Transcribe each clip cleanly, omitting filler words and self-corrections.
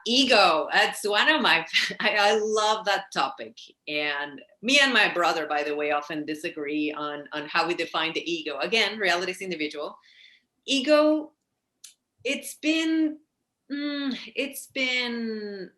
Ego. That's one of my, I love that topic. And me and my brother, by the way, often disagree on how we define the ego. Again, reality is individual. Ego, it's been, it's been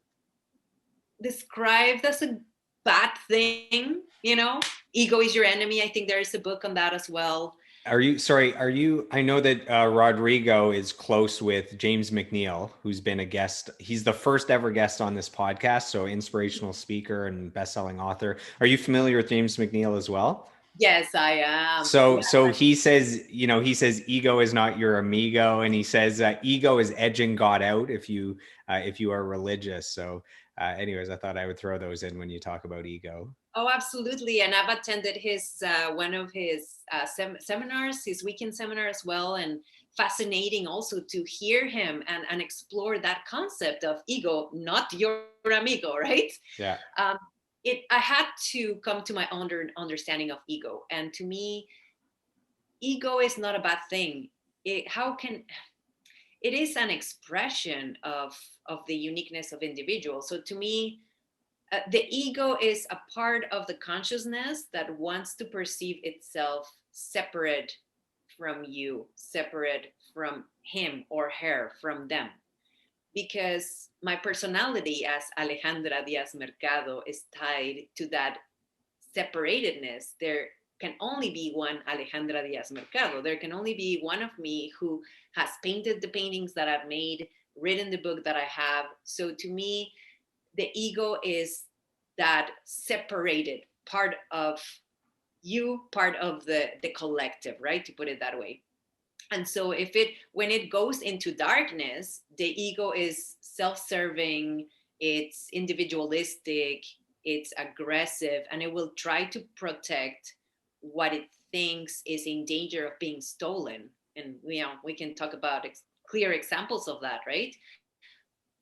described as a bad thing, you know? Ego is your enemy. I think there is a book on that as well. I know that Rodrigo is close with James McNeil, who's been a guest. He's the first ever guest on this podcast, so inspirational speaker and best-selling author. Are you familiar with James McNeil as well? Yes, I am. So he says, he says ego is not your amigo, and he says ego is edging God out if you are religious. So, anyways, I thought I would throw those in when you talk about ego. Oh, absolutely. And I've attended his one of his seminars, his weekend seminar as well. And fascinating also to hear him and explore that concept of ego, not your amigo, right? Yeah. Um, I had to come to my own understanding of ego. And to me, ego is not a bad thing. How can it is an expression of the uniqueness of individuals. So to me, the ego is a part of the consciousness that wants to perceive itself separate from you, separate from him or her, from them. Because my personality as Alejandra Diaz Mercado is tied to that separatedness. There can only be one Alejandra Diaz Mercado. There can only be one of me who has painted the paintings that I've made, written the book that I have. So to me, the ego is that separated part of you, part of the collective, right? To put it that way. And so when it goes into darkness, the ego is self-serving, it's individualistic, it's aggressive, and it will try to protect what it thinks is in danger of being stolen. And we can talk about clear examples of that, right?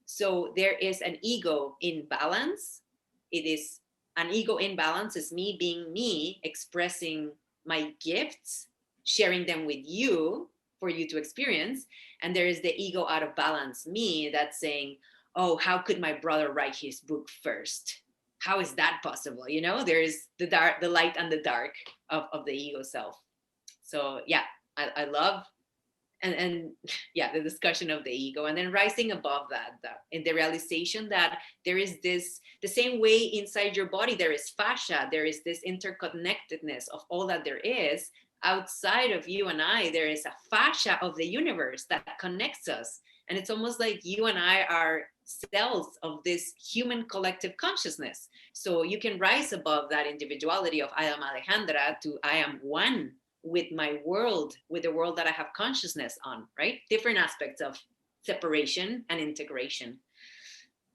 So there is an ego in balance. It is an ego in balance is me being me, expressing my gifts, sharing them with you for you to experience. And there is the ego out of balance, me, that's saying, oh, how could my brother write his book first? How is that possible? There is the light and the dark of the ego self. So yeah, I love and yeah, the discussion of the ego, and then rising above that, in the realization that there is this, the same way inside your body there is fascia, there is this interconnectedness of all that there is outside of you and I. There is a fascia of the universe that connects us, and it's almost like you and I are cells of this human collective consciousness. So you can rise above that individuality of I am Alejandra to I am one with my world, with the world that I have consciousness on, right? Different aspects of separation and integration.